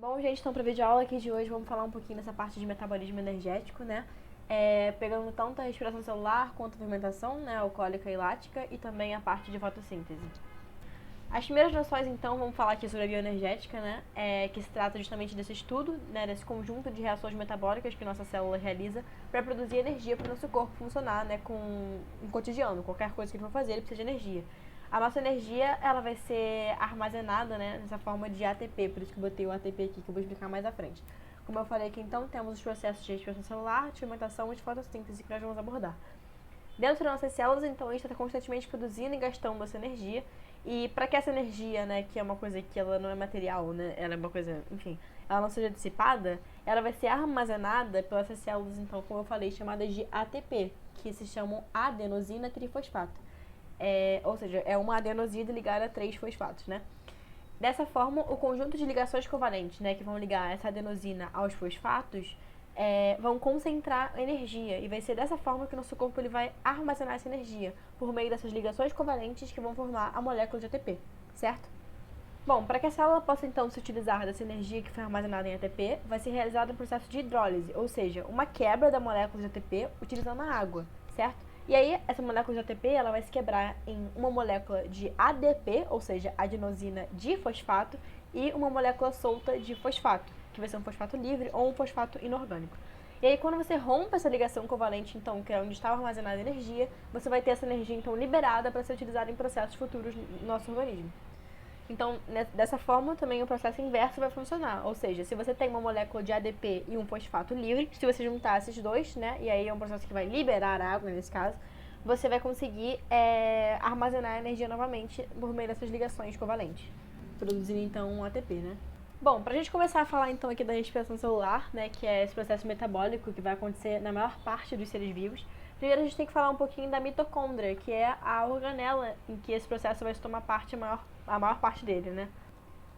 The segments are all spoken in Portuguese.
Bom, gente, então para o vídeo aula aqui de hoje vamos falar um pouquinho dessa parte de metabolismo energético, né? Pegando tanto a respiração celular quanto a fermentação, né, alcoólica e lática, e também a parte de fotossíntese. As primeiras noções, então, vamos falar aqui sobre a bioenergética, né? Que se trata justamente desse estudo, né, desse conjunto de reações metabólicas que nossa célula realiza para produzir energia para o nosso corpo funcionar, né, no cotidiano. Qualquer coisa que ele for fazer, ele precisa de energia. A nossa energia, ela vai ser armazenada, né, nessa forma de ATP, por isso que eu botei o ATP aqui, que eu vou explicar mais à frente. Como eu falei aqui, então, temos os processos de respiração celular, de fermentação e de fotossíntese que nós vamos abordar. Dentro das nossas células, então, a gente está constantemente produzindo e gastando essa energia. E para que essa energia, né, que é uma coisa que ela não é material, né, ela é uma coisa, enfim, ela não seja dissipada, ela vai ser armazenada pelas células, então, como eu falei, chamadas de ATP, que se chamam adenosina trifosfato. Ou seja, é uma adenosina ligada a 3 fosfatos, né? Dessa forma, o conjunto de ligações covalentes, né, que vão ligar essa adenosina aos fosfatos, vão concentrar energia. E vai ser dessa forma que o nosso corpo ele vai armazenar essa energia, por meio dessas ligações covalentes que vão formar a molécula de ATP, certo? Bom, para que a célula possa então se utilizar dessa energia que foi armazenada em ATP, vai ser realizado um processo de hidrólise, ou seja, uma quebra da molécula de ATP utilizando a água, certo? E aí, essa molécula de ATP ela vai se quebrar em uma molécula de ADP, ou seja, adenosina difosfato, e uma molécula solta de fosfato, que vai ser um fosfato livre ou um fosfato inorgânico. E aí, quando você rompe essa ligação covalente, então, que é onde estava armazenada a energia, você vai ter essa energia, então, liberada para ser utilizada em processos futuros no nosso organismo. Então, dessa forma, também o processo inverso vai funcionar. Ou seja, se você tem uma molécula de ADP e um fosfato livre, se você juntar esses dois, né, e aí é um processo que vai liberar a água, nesse caso, você vai conseguir armazenar a energia novamente por meio dessas ligações covalentes, produzindo, então, um ATP, né? Bom, pra gente começar a falar, então, aqui da respiração celular, né, que é esse processo metabólico que vai acontecer na maior parte dos seres vivos, primeiro a gente tem que falar um pouquinho da mitocôndria, que é a organela em que esse processo vai tomar parte, a maior parte dele, né?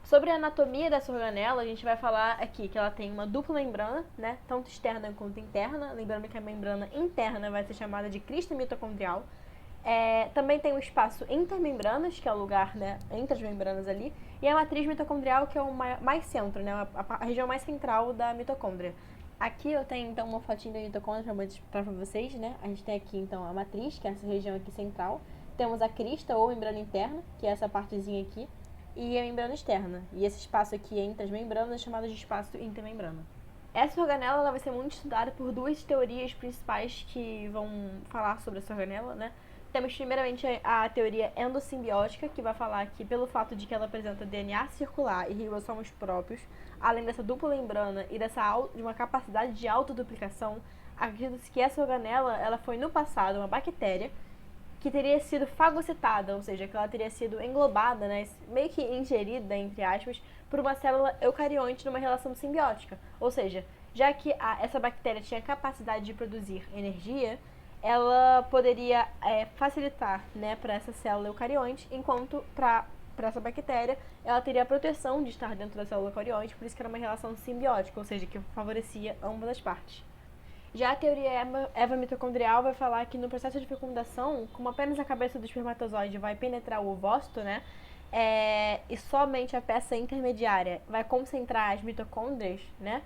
Sobre a anatomia dessa organela, a gente vai falar aqui que ela tem uma dupla membrana, né, tanto externa quanto interna, lembrando que a membrana interna vai ser chamada de crista mitocondrial. Também tem o espaço intermembranas, que é o lugar, né, entre as membranas ali, e a matriz mitocondrial, que é o mais centro, né, a região mais central da mitocôndria. Aqui eu tenho, então, uma fotinha da mitocôndria para mostrar para vocês, né? A gente tem aqui, então, a matriz, que é essa região aqui central. Temos a crista ou membrana interna, que é essa partezinha aqui, e a membrana externa. E esse espaço aqui entre as membranas é chamado de espaço intermembrana. Essa organela ela vai ser muito estudada por duas teorias principais que vão falar sobre essa organela, né? Temos primeiramente a teoria endossimbiótica, que vai falar que pelo fato de que ela apresenta DNA circular e ribossomos próprios, além dessa dupla membrana e de uma capacidade de autoduplicação, acredita-se que essa organela ela foi no passado uma bactéria que teria sido fagocitada, ou seja, que ela teria sido englobada, né, meio que ingerida, entre aspas, por uma célula eucarionte numa relação simbiótica. Ou seja, já que essa bactéria tinha capacidade de produzir energia, ela poderia facilitar, né, para essa célula eucarionte, enquanto para essa bactéria ela teria a proteção de estar dentro da célula eucarionte, por isso que era uma relação simbiótica, ou seja, que favorecia ambas as partes. Já a teoria Eva mitocondrial vai falar que no processo de fecundação, como apenas a cabeça do espermatozoide vai penetrar o ovócito, né? E somente a peça intermediária vai concentrar as mitocôndrias, né?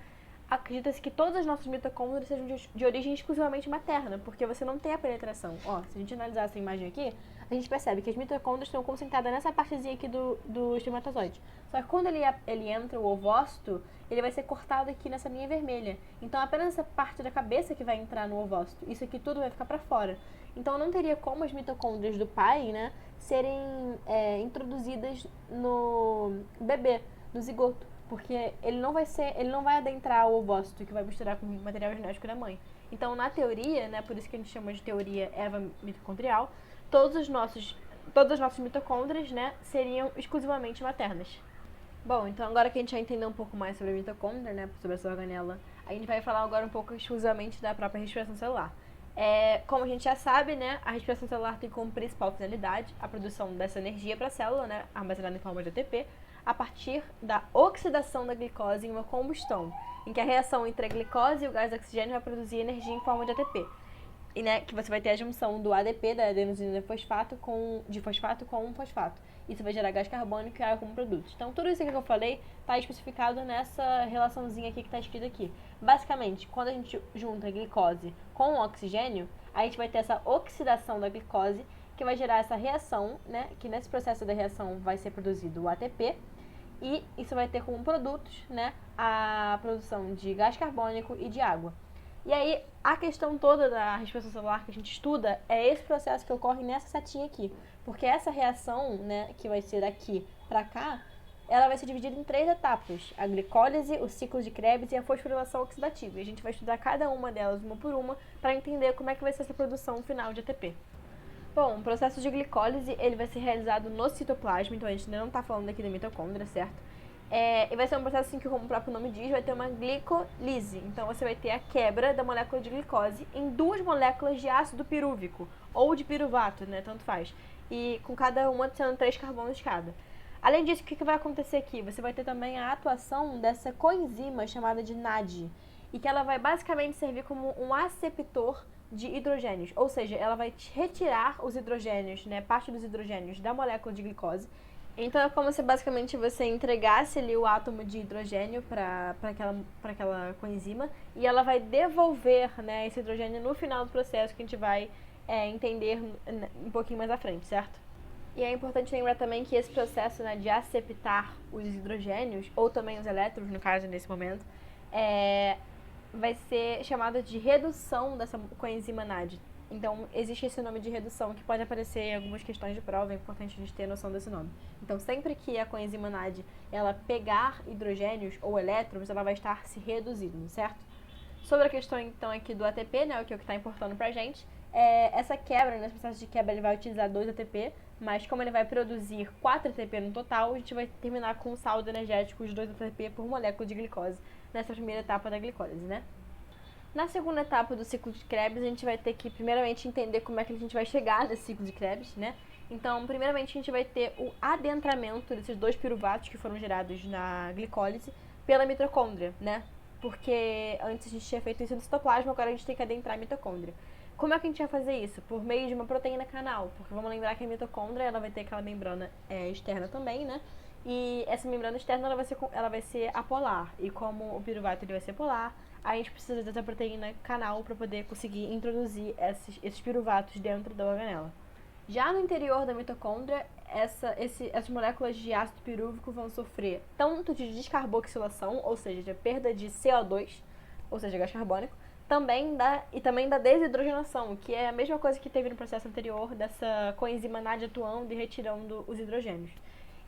Acredita-se que todas as nossas mitocôndrias sejam de origem exclusivamente materna, porque você não tem a penetração. Ó, se a gente analisar essa imagem aqui, a gente percebe que as mitocôndrias estão concentradas nessa partezinha aqui do espermatozoide. Só que quando ele entra o ovócito, ele vai ser cortado aqui nessa linha vermelha. Então, apenas essa parte da cabeça que vai entrar no ovócito. Isso aqui tudo vai ficar para fora. Então, não teria como as mitocôndrias do pai, né, serem introduzidas no bebê, no zigoto. Porque ele não vai adentrar o ovócito, que vai misturar com o material genético da mãe. Então, na teoria, né, por isso que a gente chama de teoria Eva mitocondrial, todas as nossas mitocôndrias, né, seriam exclusivamente maternas. Bom, então agora que a gente já entendeu um pouco mais sobre a mitocôndria, né, sobre essa organela, a gente vai falar agora um pouco exclusivamente da própria respiração celular. Como a gente já sabe, né, a respiração celular tem como principal finalidade a produção dessa energia para a célula, né, armazenada em forma de ATP, a partir da oxidação da glicose em uma combustão, em que a reação entre a glicose e o gás oxigênio vai produzir energia em forma de ATP. E, né, que você vai ter a junção do ADP, da adenosina de fosfato com um fosfato. Isso vai gerar gás carbônico e água como produtos. Então, tudo isso aqui que eu falei está especificado nessa relaçãozinha aqui que está escrita aqui. Basicamente, quando a gente junta a glicose com o oxigênio, a gente vai ter essa oxidação da glicose, que vai gerar essa reação, né? Que nesse processo da reação vai ser produzido o ATP, e isso vai ter como produtos, né, a produção de gás carbônico e de água. E aí, a questão toda da respiração celular que a gente estuda é esse processo que ocorre nessa setinha aqui. Porque essa reação, né, que vai ser daqui para cá, ela vai ser dividida em 3 etapas: a glicólise, o ciclo de Krebs e a fosforilação oxidativa. E a gente vai estudar cada uma delas, uma por uma, para entender como é que vai ser essa produção final de ATP. Bom, o processo de glicólise, ele vai ser realizado no citoplasma, então a gente ainda não está falando aqui da mitocôndria, certo? E vai ser um processo assim que, como o próprio nome diz, vai ter uma glicólise. Então você vai ter a quebra da molécula de glicose em 2 moléculas de ácido pirúvico, ou de piruvato, né, tanto faz. E com cada uma sendo 3 carbonos cada. Além disso, o que vai acontecer aqui? Você vai ter também a atuação dessa coenzima chamada de NAD, e que ela vai basicamente servir como um aceptor de hidrogênios, ou seja, ela vai retirar os hidrogênios, né, parte dos hidrogênios da molécula de glicose. Então é como se basicamente você entregasse ali o átomo de hidrogênio para aquela coenzima, e ela vai devolver, né, esse hidrogênio no final do processo, que a gente vai entender um pouquinho mais à frente, certo? E é importante lembrar também que esse processo, né, de aceptar os hidrogênios, ou também os elétrons, no caso, nesse momento, vai ser chamado de redução dessa coenzima NAD. Então, existe esse nome de redução que pode aparecer em algumas questões de prova, é importante a gente ter noção desse nome. Então, sempre que a coenzima NAD ela pegar hidrogênios ou elétrons, ela vai estar se reduzindo, certo? Sobre a questão, então, aqui do ATP, né, o que está importando pra gente, essa quebra, nesse processo de quebra, ele vai utilizar 2 ATP, mas como ele vai produzir 4 ATP no total, a gente vai terminar com um saldo energético de 2 ATP por molécula de glicose nessa primeira etapa da glicólise, né? Na segunda etapa do ciclo de Krebs, a gente vai ter que, primeiramente, entender como é que a gente vai chegar nesse ciclo de Krebs, né? Então, primeiramente, a gente vai ter o adentramento desses 2 piruvatos que foram gerados na glicólise pela mitocôndria, né? Porque antes a gente tinha feito isso no citoplasma, agora a gente tem que adentrar a mitocôndria. Como é que a gente vai fazer isso? Por meio de uma proteína canal, porque vamos lembrar que a mitocôndria ela vai ter aquela membrana externa também, né? E essa membrana externa ela vai ser apolar, e como o piruvato ele vai ser polar, a gente precisa dessa proteína canal para poder conseguir introduzir esses piruvatos dentro da organela. Já no interior da mitocôndria, essas moléculas de ácido pirúvico vão sofrer tanto de descarboxilação, ou seja, de perda de CO2, ou seja, gás carbônico, também da desidrogenação, que é a mesma coisa que teve no processo anterior dessa coenzima NAD atuando e retirando os hidrogênios.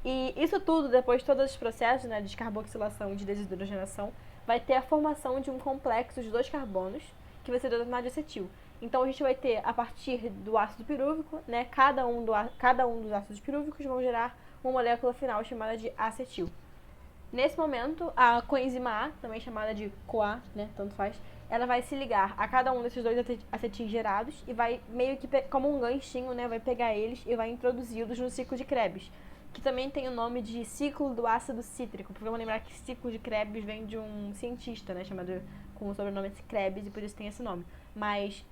E isso tudo, depois de todos os processos, né, de descarboxilação e de desidrogenação, vai ter a formação de um complexo de 2 carbonos, que vai ser denominado de acetil. Então a gente vai ter, a partir do ácido pirúvico, né, cada um dos ácidos pirúvicos vão gerar uma molécula final chamada de acetil. Nesse momento, a coenzima A, também chamada de CoA, né, tanto faz, ela vai se ligar a cada um desses 2 acetis gerados e vai meio que como um ganchinho, né, vai pegar eles e vai introduzi-los no ciclo de Krebs, que também tem o nome de ciclo do ácido cítrico, porque vamos lembrar que ciclo de Krebs vem de um cientista, né, chamado com o sobrenome Krebs, e por isso tem esse nome. Mas,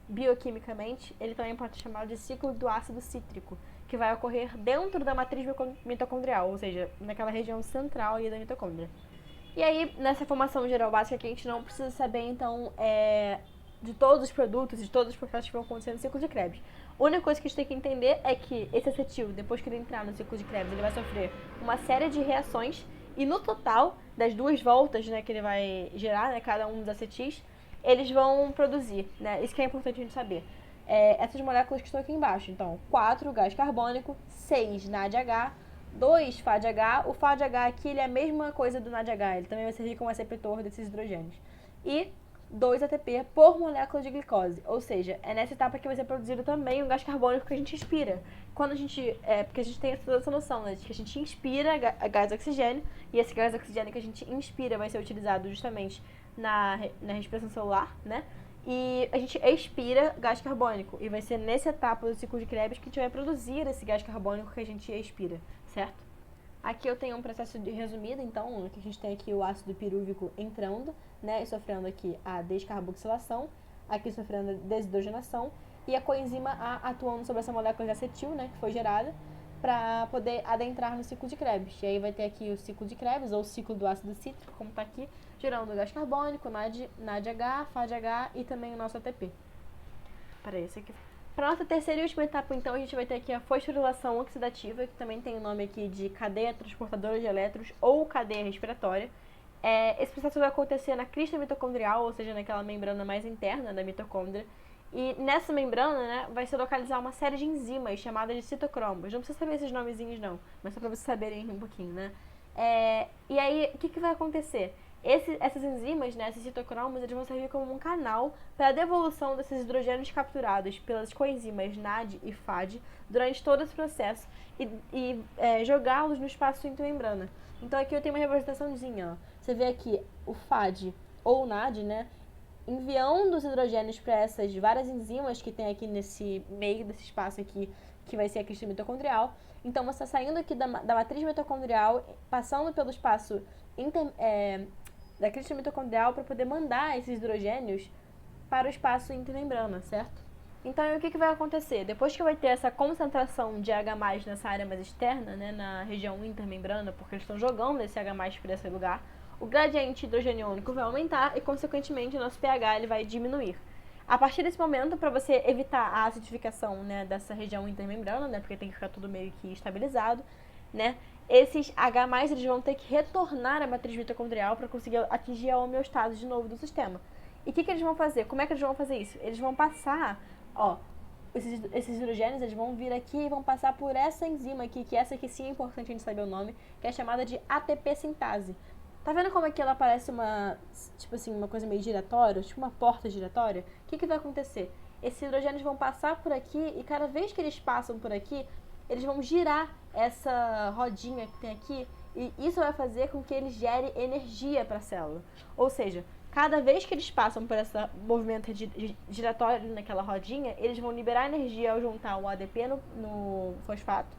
bioquimicamente, ele também pode ser chamado de ciclo do ácido cítrico, que vai ocorrer dentro da matriz mitocondrial, ou seja, naquela região central ali da mitocôndria. E aí, nessa formação geral básica, que a gente não precisa saber, então, de todos os produtos e de todos os processos que vão acontecer no ciclo de Krebs. A única coisa que a gente tem que entender é que esse acetil, depois que ele entrar no ciclo de Krebs, ele vai sofrer uma série de reações, e no total, das 2 voltas, né, que ele vai gerar, né, cada um dos acetis, eles vão produzir, né, isso que é importante a gente saber. Essas moléculas que estão aqui embaixo. Então, 4 gás carbônico, 6 NADH, 2 FADH. O FADH aqui ele é a mesma coisa do NADH, ele também vai servir como receptor desses hidrogênios. E 2 ATP por molécula de glicose, ou seja, é nessa etapa que vai ser produzido também o gás carbônico que a gente inspira. Quando a gente, porque a gente tem toda essa noção, né, de que a gente inspira gás oxigênio, e esse gás oxigênio que a gente inspira vai ser utilizado justamente na respiração celular, né? E a gente expira gás carbônico, e vai ser nessa etapa do ciclo de Krebs que a gente vai produzir esse gás carbônico que a gente expira, certo? Aqui eu tenho um processo de resumido, então, que a gente tem aqui o ácido pirúvico entrando, né, e sofrendo aqui a descarboxilação, aqui sofrendo a desidrogenação, e a coenzima A atuando sobre essa molécula de acetil, né, que foi gerada. para poder adentrar no ciclo de Krebs. E aí vai ter aqui o ciclo de Krebs, ou o ciclo do ácido cítrico, como está aqui, gerando gás carbônico, NADH, FADH e também o nosso ATP. Para esse aqui. Para nossa terceira e última etapa, então, a gente vai ter aqui a fosforilação oxidativa, que também tem o nome aqui de cadeia transportadora de elétrons ou cadeia respiratória. Esse processo vai acontecer na crista mitocondrial, ou seja, naquela membrana mais interna da mitocôndria. E nessa membrana, né, vai se localizar uma série de enzimas chamadas de citocromos. Não precisa saber esses nomezinhos não, mas só para vocês saberem um pouquinho, né? E aí, o que vai acontecer? Essas enzimas, né, esses citocromos, eles vão servir como um canal para a devolução desses hidrogênios capturados pelas coenzimas NAD e FAD durante todo esse processo e jogá-los no espaço intermembrana. Então aqui eu tenho uma representaçãozinha, ó. Você vê aqui o FAD ou o NAD, né, enviando os hidrogênios para essas várias enzimas que tem aqui nesse meio desse espaço aqui, que vai ser a crista mitocondrial. Então, você está saindo aqui da matriz mitocondrial, passando pelo espaço da crista mitocondrial para poder mandar esses hidrogênios para o espaço intermembrana, certo? Então, o que vai acontecer? Depois que vai ter essa concentração de H+, nessa área mais externa, né, na região intermembrana, porque eles estão jogando esse H+, para esse lugar, o gradiente hidrogeniônico vai aumentar e, consequentemente, o nosso pH ele vai diminuir. A partir desse momento, para você evitar a acidificação, né, dessa região intermembrana, né, porque tem que ficar tudo meio que estabilizado, né, esses H+, eles vão ter que retornar à matriz mitocondrial para conseguir atingir a homeostase de novo do sistema. E o que eles vão fazer? Como é que eles vão fazer isso? Eles vão passar, ó, esses hidrogênios, eles vão vir aqui e vão passar por essa enzima aqui, que essa aqui sim é importante a gente saber o nome, que é chamada de ATP sintase. Tá vendo como aqui ela parece uma, tipo assim, uma coisa meio giratória, tipo uma porta giratória? O que vai acontecer? Esses hidrogênios vão passar por aqui e cada vez que eles passam por aqui, eles vão girar essa rodinha que tem aqui e isso vai fazer com que eles gerem energia para a célula. Ou seja, cada vez que eles passam por esse movimento giratório naquela rodinha, eles vão liberar energia ao juntar o ADP no fosfato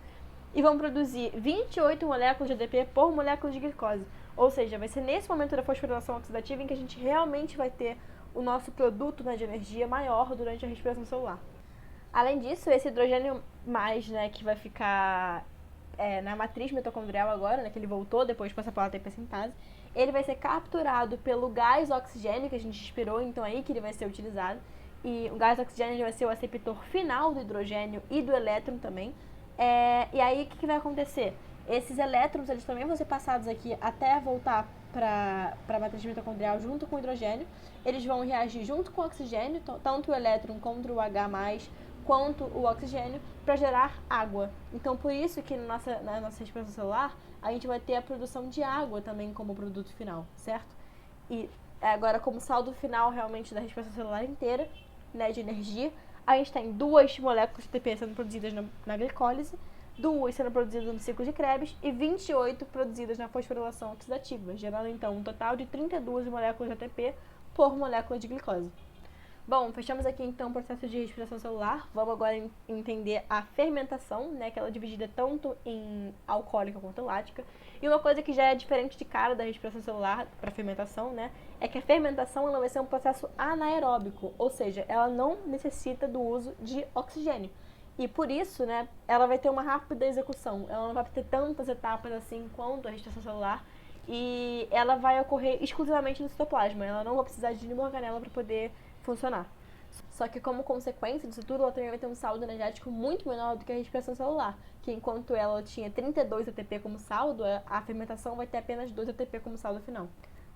e vão produzir 28 moléculas de ADP por molécula de glicose. Ou seja, vai ser nesse momento da fosforilação oxidativa em que a gente realmente vai ter o nosso produto, né, de energia maior durante a respiração celular. Além disso, esse hidrogênio mais, né, que vai ficar na matriz mitocondrial agora, né, que ele voltou depois de passar pela ATP sintase, ele vai ser capturado pelo gás oxigênio que a gente inspirou, então é aí que ele vai ser utilizado. E o gás oxigênio vai ser o aceptor final do hidrogênio e do elétron também. E aí, o que vai acontecer? Esses elétrons, eles também vão ser passados aqui até voltar para a matriz mitocondrial junto com o hidrogênio. Eles vão reagir junto com o oxigênio, tanto o elétron contra o H+, quanto o oxigênio, para gerar água. Então, por isso que na nossa respiração celular, a gente vai ter a produção de água também como produto final, certo? E agora, como saldo final realmente da respiração celular inteira, né, de energia, a gente tem 2 moléculas de ATP sendo produzidas na glicólise, 2 sendo produzidas no ciclo de Krebs e 28 produzidas na fosforilação oxidativa, gerando então um total de 32 moléculas de ATP por molécula de glicose. Bom, fechamos aqui então o processo de respiração celular. Vamos agora entender a fermentação, né, que ela é dividida tanto em alcoólica quanto lática. E uma coisa que já é diferente de cara da respiração celular para fermentação, né, é que a fermentação ela vai ser um processo anaeróbico, ou seja, ela não necessita do uso de oxigênio. E por isso, né, ela vai ter uma rápida execução. Ela não vai ter tantas etapas assim quanto a respiração celular. E ela vai ocorrer exclusivamente no citoplasma. Ela não vai precisar de nenhuma organela para poder funcionar. Só que como consequência disso tudo, ela também vai ter um saldo energético muito menor do que a respiração celular. Que enquanto ela tinha 32 ATP como saldo, a fermentação vai ter apenas 2 ATP como saldo final.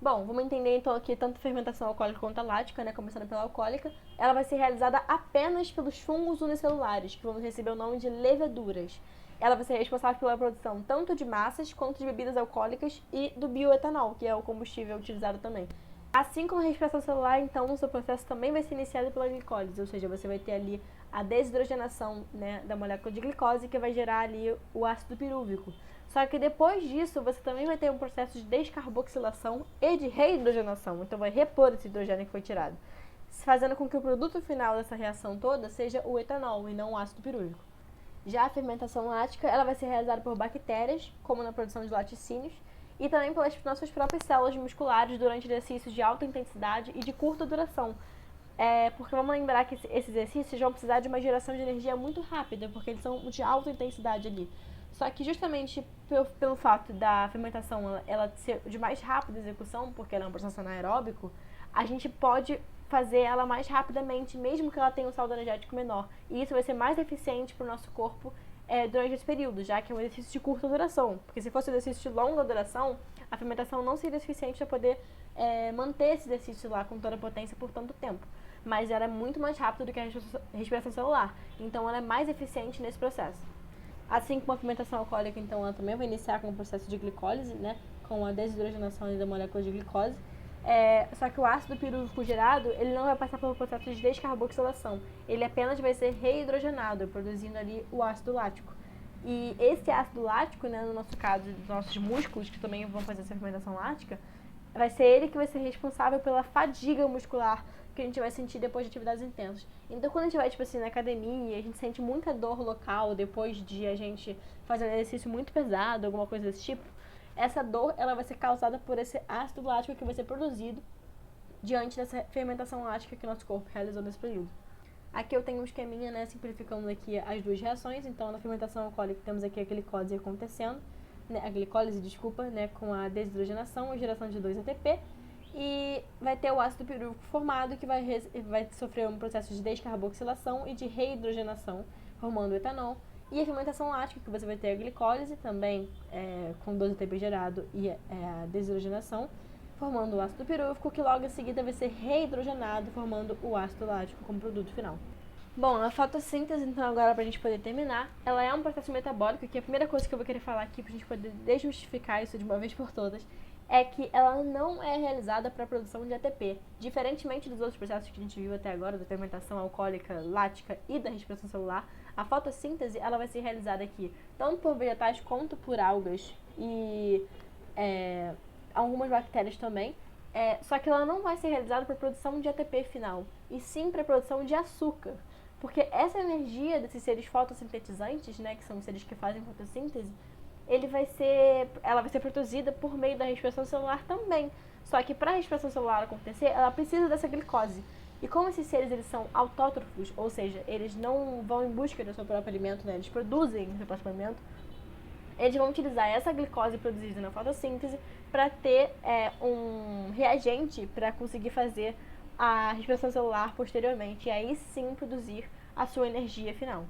Bom, vamos entender então aqui tanto a fermentação alcoólica quanto a lática, né, começando pela alcoólica. Ela vai ser realizada apenas pelos fungos unicelulares, que vão receber o nome de leveduras. Ela vai ser responsável pela produção tanto de massas quanto de bebidas alcoólicas e do bioetanol, que é o combustível utilizado também. Assim como a respiração celular, então, o seu processo também vai ser iniciado pela glicólise, ou seja, você vai ter ali a desidrogenação, né, da molécula de glicose, que vai gerar ali o ácido pirúvico. Só que depois disso, você também vai ter um processo de descarboxilação e de reidrogenação, então vai repor esse hidrogênio que foi tirado, fazendo com que o produto final dessa reação toda seja o etanol e não o ácido pirúvico. Já a fermentação lática, ela vai ser realizada por bactérias, como na produção de laticínios, e também pelas nossas próprias células musculares durante exercícios de alta intensidade e de curta duração. Porque vamos lembrar que esses exercícios vão precisar de uma geração de energia muito rápida, porque eles são de alta intensidade ali. Só que justamente pelo fato da fermentação ela ser de mais rápida execução, porque ela é um processo anaeróbico, a gente pode fazer ela mais rapidamente, mesmo que ela tenha um saldo energético menor. E isso vai ser mais eficiente para o nosso corpo durante esse período, já que é um exercício de curta duração. Porque se fosse um exercício de longa duração, a fermentação não seria suficiente para poder manter esse exercício lá com toda a potência por tanto tempo. Mas ela é muito mais rápida do que a respiração celular. Então ela é mais eficiente nesse processo. Assim como a fermentação alcoólica, então, ela também vai iniciar com o processo de glicólise, né? Com a desidrogenação da molécula de glicose. Só que o ácido pirúvico gerado, ele não vai passar pelo processo de descarboxilação. Ele apenas vai ser reidrogenado, produzindo ali o ácido lático. E esse ácido lático, né, no nosso caso, dos nossos músculos, que também vão fazer essa fermentação lática, vai ser ele que vai ser responsável pela fadiga muscular que a gente vai sentir depois de atividades intensas. Então, quando a gente vai, tipo assim, na academia, a gente sente muita dor local depois de a gente fazer um exercício muito pesado, alguma coisa desse tipo, essa dor, ela vai ser causada por esse ácido lático que vai ser produzido diante dessa fermentação lática que o nosso corpo realizou nesse período. Aqui eu tenho um esqueminha, né, simplificando aqui as duas reações. Então, na fermentação alcoólica, temos aqui a glicose acontecendo, né, a glicólise, desculpa, né, com a desidrogenação e geração de 2 ATP. E vai ter o ácido pirúvico formado, que vai sofrer um processo de descarboxilação e de reidrogenação, formando o etanol. E a fermentação lática, que você vai ter a glicólise, também com 2 ATP gerado e a desidrogenação, formando o ácido pirúvico, que logo em seguida vai ser reidrogenado, formando o ácido lático como produto final. Bom, a fotossíntese, então, agora pra gente poder terminar, ela é um processo metabólico, que a primeira coisa que eu vou querer falar aqui pra gente poder desmistificar isso de uma vez por todas, é que ela não é realizada para a produção de ATP. Diferentemente dos outros processos que a gente viu até agora, da fermentação alcoólica, lática e da respiração celular, a fotossíntese ela vai ser realizada aqui tanto por vegetais quanto por algas e algumas bactérias também. Só que ela não vai ser realizada para a produção de ATP final, e sim para a produção de açúcar. Porque essa energia desses seres fotossintetizantes, né, que são os seres que fazem fotossíntese, ela vai ser produzida por meio da respiração celular também. Só que para a respiração celular acontecer, ela precisa dessa glicose. E como esses seres eles são autótrofos, ou seja, eles não vão em busca do seu próprio alimento, né? Eles produzem o seu próprio alimento, eles vão utilizar essa glicose produzida na fotossíntese para ter um reagente para conseguir fazer a respiração celular posteriormente e aí sim produzir a sua energia final.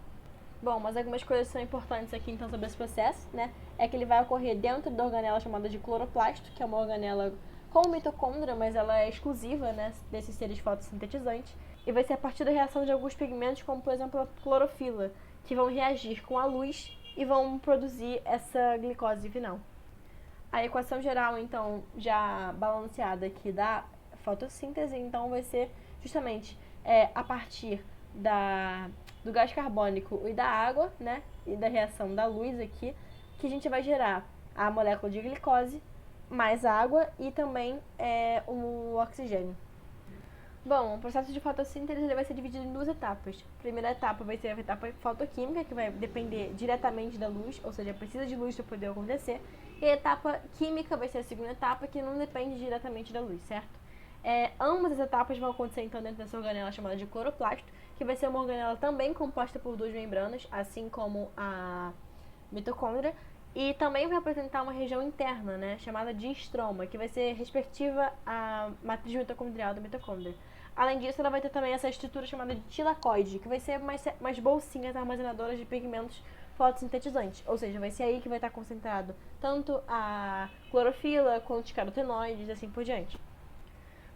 Bom, mas algumas coisas são importantes aqui então sobre esse processo, né? É que ele vai ocorrer dentro da organela chamada de cloroplasto, que é uma organela com mitocôndria, mas ela é exclusiva, né, desses seres fotossintetizantes. E vai ser a partir da reação de alguns pigmentos, como por exemplo a clorofila, que vão reagir com a luz e vão produzir essa glicose final. A equação geral, então, já balanceada aqui da fotossíntese, então vai ser justamente a partir do gás carbônico e da água, né, e da reação da luz aqui, que a gente vai gerar a molécula de glicose, mais água e também o oxigênio. Bom, o processo de fotossíntese ele vai ser dividido em duas etapas. A primeira etapa vai ser a etapa fotoquímica, que vai depender diretamente da luz, ou seja, precisa de luz para poder acontecer. E a etapa química vai ser a segunda etapa, que não depende diretamente da luz, certo? Ambas as etapas vão acontecer então dentro dessa organela chamada de cloroplasto, que vai ser uma organela também composta por duas membranas, assim como a mitocôndria, e também vai apresentar uma região interna, né, chamada de estroma, que vai ser respectiva à matriz mitocondrial da mitocôndria. Além disso, ela vai ter também essa estrutura chamada de tilacoide, que vai ser mais bolsinhas armazenadoras de pigmentos fotossintetizantes, ou seja, vai ser aí que vai estar concentrado tanto a clorofila quanto os carotenoides e assim por diante.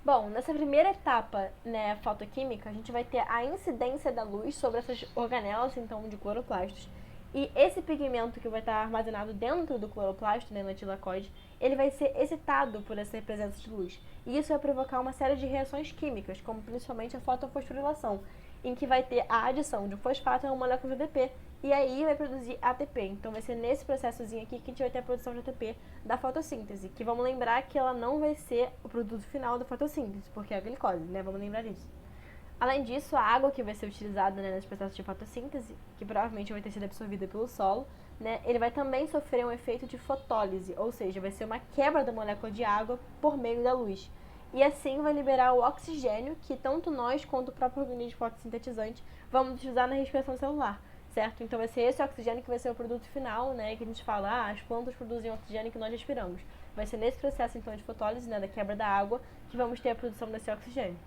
Bom, nessa primeira etapa, né, fotoquímica, a gente vai ter a incidência da luz sobre essas organelas, então, de cloroplastos. E esse pigmento que vai estar armazenado dentro do cloroplasto, né, no tilacoide, ele vai ser excitado por essa presença de luz. E isso vai provocar uma série de reações químicas, como principalmente a fotofosforilação, em que vai ter a adição de um fosfato a uma molécula de ATP, e aí vai produzir ATP. Então vai ser nesse processozinho aqui que a gente vai ter a produção de ATP da fotossíntese, que vamos lembrar que ela não vai ser o produto final da fotossíntese, porque é a glicose, né? Vamos lembrar disso. Além disso, a água que vai ser utilizada, né, nesse processo de fotossíntese, que provavelmente vai ter sido absorvida pelo solo, né, ele vai também sofrer um efeito de fotólise, ou seja, vai ser uma quebra da molécula de água por meio da luz. E assim vai liberar o oxigênio que tanto nós quanto o próprio organismo fotossintetizante vamos utilizar na respiração celular. certo? Então vai ser esse oxigênio que vai ser o produto final, né? Que a gente fala, as plantas produzem oxigênio que nós respiramos. Vai ser nesse processo, então, de fotólise, né, da quebra da água, que vamos ter a produção desse oxigênio.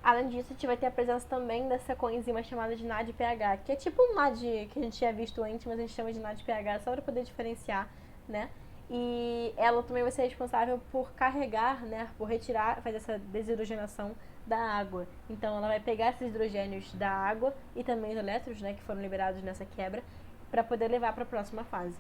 Além disso, a gente vai ter a presença também dessa coenzima chamada de NADPH, que é tipo um NAD que a gente tinha visto antes, mas a gente chama de NADPH só para poder diferenciar, né? E ela também vai ser responsável por carregar, né, por retirar, fazer essa desidrogenação da água. Então, ela vai pegar esses hidrogênios da água e também os elétrons, né, que foram liberados nessa quebra, para poder levar para a próxima fase.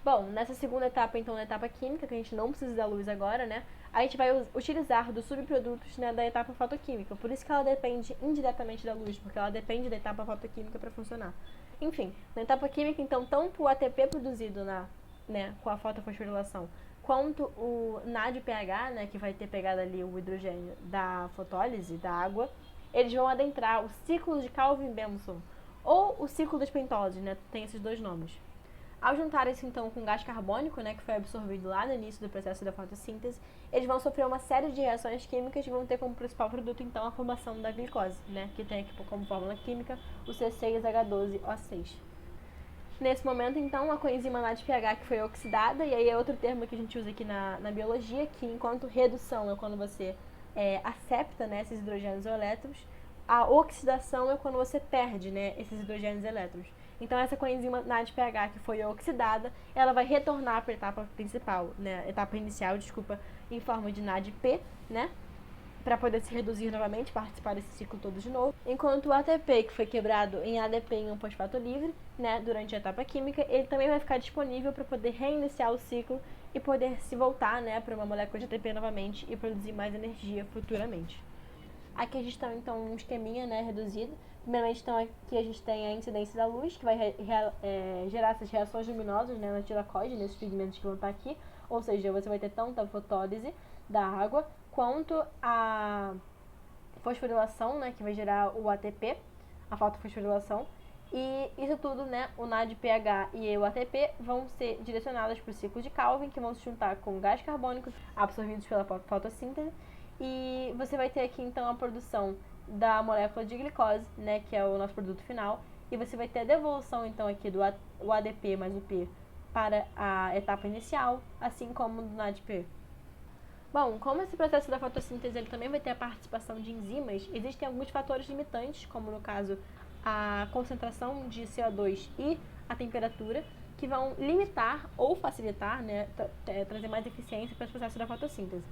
Bom, nessa segunda etapa, então, na etapa química, que a gente não precisa da luz agora, né, a gente vai utilizar dos subprodutos, né, da etapa fotoquímica. Por isso que ela depende indiretamente da luz, porque ela depende da etapa fotoquímica para funcionar. Enfim, na etapa química, então, tanto o ATP produzido com a fotofosforilação, quanto o NADPH, né, que vai ter pegado ali o hidrogênio da fotólise, da água, eles vão adentrar o ciclo de Calvin-Benson, ou o ciclo das pentoses, né, tem esses dois nomes. Ao juntarem-se então com o gás carbônico, né, que foi absorvido lá no início do processo da fotossíntese, eles vão sofrer uma série de reações químicas que vão ter como principal produto então a formação da glicose, né, que tem aqui como fórmula química o C6H12O6. Nesse momento, então, a coenzima NADPH que foi oxidada, e aí é outro termo que a gente usa aqui na biologia, que enquanto redução é quando você acepta, né, esses hidrogênios ou elétrons, a oxidação é quando você perde, né, esses hidrogênios e elétrons. Então, essa coenzima NADPH que foi oxidada, ela vai retornar para a etapa principal, né, etapa inicial, em forma de NADP, né, para poder se reduzir novamente, participar desse ciclo todo de novo. Enquanto o ATP, que foi quebrado em ADP em um fosfato livre, né, durante a etapa química, ele também vai ficar disponível para poder reiniciar o ciclo e poder se voltar, né, para uma molécula de ATP novamente e produzir mais energia futuramente. Aqui a gente tem então um esqueminha, né, reduzido. Primeiramente, então, aqui a gente tem a incidência da luz, que vai gerar essas reações luminosas, né, na tilacoide, nesses pigmentos que vão estar aqui. Ou seja, você vai ter tanto a fotólise da água, quanto a fosforilação, né, que vai gerar o ATP, a fotofosforilação. E isso tudo, né, o NADPH e o ATP vão ser direcionados para o ciclo de Calvin, que vão se juntar com gás carbônico absorvidos pela fotossíntese. E você vai ter aqui, então, a produção da molécula de glicose, né, que é o nosso produto final. E você vai ter a devolução, então, aqui do ADP mais o P para a etapa inicial, assim como do NADP. Bom, como esse processo da fotossíntese ele também vai ter a participação de enzimas, existem alguns fatores limitantes, como no caso a concentração de CO2 e a temperatura, que vão limitar ou facilitar, né, trazer mais eficiência para o processo da fotossíntese.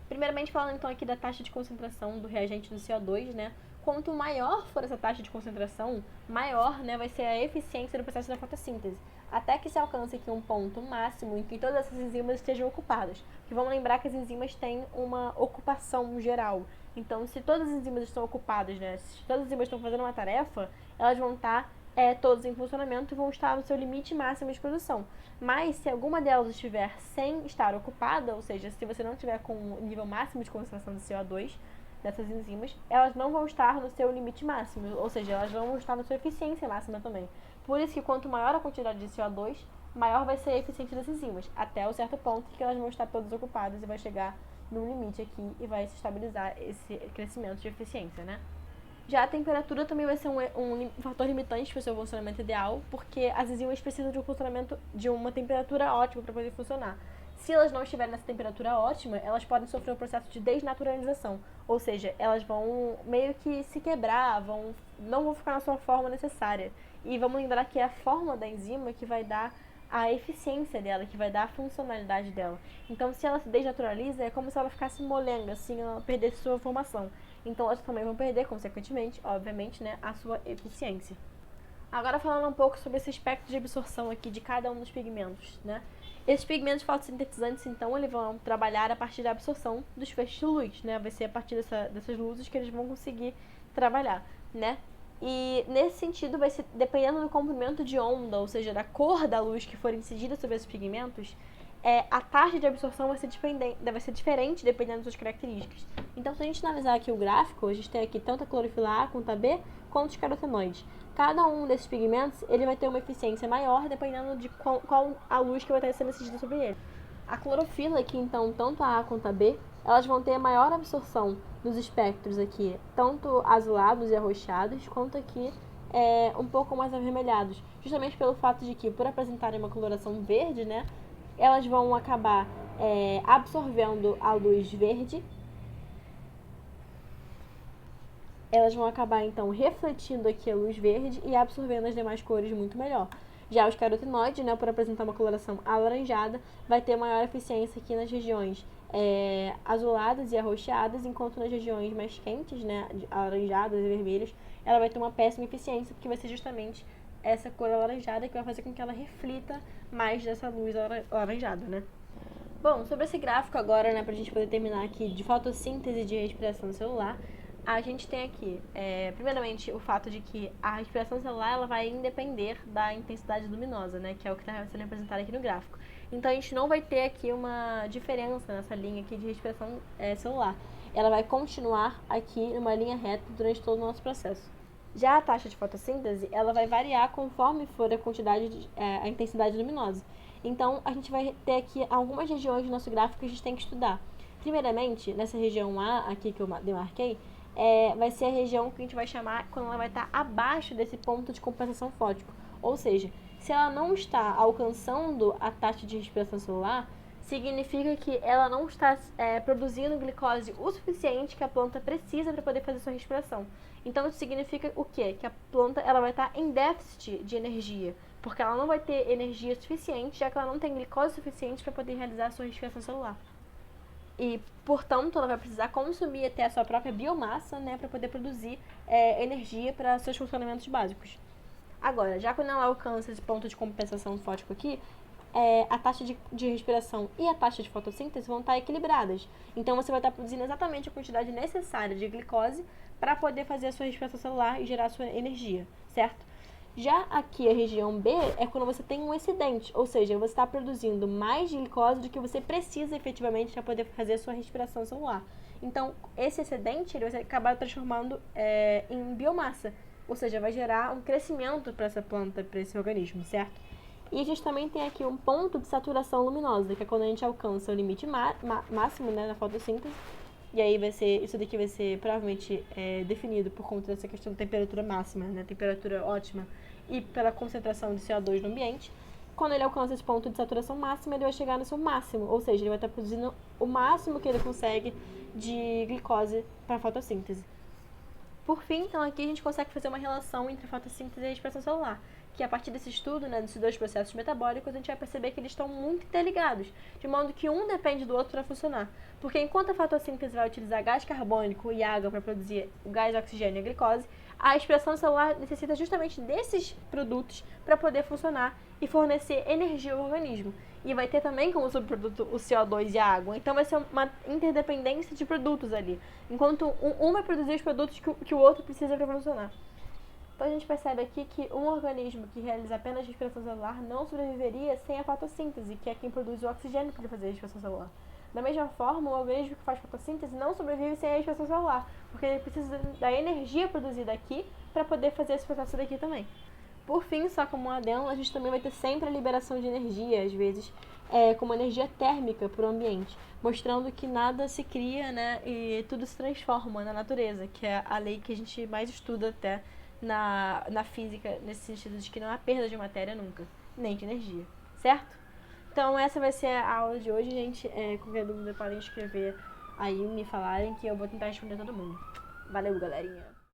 Primeiramente, falando então aqui da taxa de concentração do reagente do CO2, né? Quanto maior for essa taxa de concentração, maior, né, vai ser a eficiência do processo da fotossíntese, até que se alcance aqui um ponto máximo em que todas essas enzimas estejam ocupadas. Porque vamos lembrar que as enzimas têm uma ocupação geral. Então, se todas as enzimas estão ocupadas, né, se todas as enzimas estão fazendo uma tarefa, elas vão estar todas em funcionamento e vão estar no seu limite máximo de produção. Mas se alguma delas estiver sem estar ocupada, ou seja, se você não tiver com o nível máximo de concentração de CO2 dessas enzimas, elas não vão estar no seu limite máximo, ou seja, elas não vão estar na sua eficiência máxima também. Por isso que quanto maior a quantidade de CO2, maior vai ser a eficiência das enzimas, até o certo ponto que elas vão estar todas ocupadas e vai chegar num limite aqui e vai se estabilizar esse crescimento de eficiência, né? Já a temperatura também vai ser um fator limitante para o seu funcionamento ideal, porque as enzimas precisam de um funcionamento de uma temperatura ótima para poder funcionar. Se elas não estiverem nessa temperatura ótima, elas podem sofrer um processo de desnaturalização, ou seja, elas vão meio que se quebrar, não vão ficar na sua forma necessária. E vamos lembrar que é a forma da enzima que vai dar a eficiência dela, que vai dar a funcionalidade dela. Então, se ela se desnaturaliza, é como se ela ficasse molenga, assim, ela perdesse sua formação. Então, elas também vão perder, consequentemente, obviamente, né, a sua eficiência. Agora, falando um pouco sobre esse aspecto de absorção aqui de cada um dos pigmentos, né? Esses pigmentos fotossintetizantes, então, eles vão trabalhar a partir da absorção dos feixes de luz, né? Vai ser a partir dessas luzes que eles vão conseguir trabalhar, né? E nesse sentido, vai ser dependendo do comprimento de onda, ou seja, da cor da luz que for incidida sobre esses pigmentos, a taxa de absorção vai ser diferente dependendo das suas características. Então, se a gente analisar aqui o gráfico, a gente tem aqui tanto a clorofila A quanto a B, quanto os carotenoides. Cada um desses pigmentos ele vai ter uma eficiência maior dependendo de qual a luz que vai estar sendo incidida sobre ele. A clorofila aqui, então, tanto a A quanto a B, elas vão ter a maior absorção dos espectros aqui, tanto azulados e arroxeados, quanto aqui um pouco mais avermelhados, justamente pelo fato de que, por apresentarem uma coloração verde, né, elas vão acabar absorvendo a luz verde. Elas vão acabar, então, refletindo aqui a luz verde e absorvendo as demais cores muito melhor. Já os carotenoides, né, por apresentar uma coloração alaranjada, vai ter maior eficiência aqui nas regiões azuladas e arroxeadas, enquanto nas regiões mais quentes, né, alaranjadas e vermelhas, ela vai ter uma péssima eficiência, porque vai ser justamente essa cor alaranjada que vai fazer com que ela reflita mais dessa luz alaranjada, né? Bom, sobre esse gráfico agora, né, pra gente poder terminar aqui de fotossíntese de respiração celular, a gente tem aqui, primeiramente, o fato de que a respiração celular ela vai independer da intensidade luminosa, né, que é o que está sendo representado aqui no gráfico. Então, a gente não vai ter aqui uma diferença nessa linha aqui de respiração celular. Ela vai continuar aqui numa linha reta durante todo o nosso processo. Já a taxa de fotossíntese, ela vai variar conforme for a quantidade, a intensidade luminosa. Então, a gente vai ter aqui algumas regiões do nosso gráfico que a gente tem que estudar. Primeiramente, nessa região A, aqui que eu demarquei, vai ser a região que a gente vai chamar quando ela vai estar abaixo desse ponto de compensação fótico. Ou seja, se ela não está alcançando a taxa de respiração celular, significa que ela não está produzindo glicose o suficiente que a planta precisa para poder fazer sua respiração. Então, isso significa o quê? Que a planta ela vai estar em déficit de energia, porque ela não vai ter energia suficiente, já que ela não tem glicose suficiente para poder realizar a sua respiração celular. E, portanto, ela vai precisar consumir até a sua própria biomassa, né, para poder produzir energia para seus funcionamentos básicos. Agora, já quando ela alcança esse ponto de compensação fótico aqui, a taxa de respiração e a taxa de fotossíntese vão estar equilibradas. Então, você vai estar produzindo exatamente a quantidade necessária de glicose para poder fazer a sua respiração celular e gerar a sua energia, certo? Já aqui a região B é quando você tem um excedente, ou seja, você está produzindo mais glicose do que você precisa efetivamente para poder fazer a sua respiração celular. Então, esse excedente ele vai acabar transformando em biomassa, ou seja, vai gerar um crescimento para essa planta, para esse organismo, certo? E a gente também tem aqui um ponto de saturação luminosa, que é quando a gente alcança o limite máximo, né, na fotossíntese. E aí isso daqui vai ser provavelmente definido por conta dessa questão da temperatura máxima, né, temperatura ótima, e pela concentração de CO2 no ambiente. Quando ele alcança esse ponto de saturação máxima, ele vai chegar no seu máximo, ou seja, ele vai estar produzindo o máximo que ele consegue de glicose para a fotossíntese. Por fim, então aqui a gente consegue fazer uma relação entre fotossíntese e respiração celular, que a partir desse estudo, né, desses dois processos metabólicos, a gente vai perceber que eles estão muito interligados, de modo que um depende do outro para funcionar. Porque enquanto a fotossíntese vai utilizar gás carbônico e água para produzir o gás oxigênio e a glicose, a respiração celular necessita justamente desses produtos para poder funcionar e fornecer energia ao organismo. E vai ter também como subproduto o CO2 e a água. Então vai ser uma interdependência de produtos ali. Enquanto um vai produzir os produtos que o outro precisa para funcionar. Então a gente percebe aqui que um organismo que realiza apenas respiração celular não sobreviveria sem a fotossíntese, que é quem produz o oxigênio para fazer a respiração celular. Da mesma forma, o organismo que faz fotossíntese não sobrevive sem a respiração celular, porque ele precisa da energia produzida aqui para poder fazer esse processo daqui também. Por fim, só como um adendo, a gente também vai ter sempre a liberação de energia, às vezes como energia térmica para o ambiente, mostrando que nada se cria, né, e tudo se transforma na natureza, que é a lei que a gente mais estuda até na física, nesse sentido de que não há perda de matéria nunca, nem de energia, certo? Então essa vai ser a aula de hoje, gente. Qualquer dúvida podem escrever aí, me falarem, que eu vou tentar responder todo mundo. Valeu, galerinha!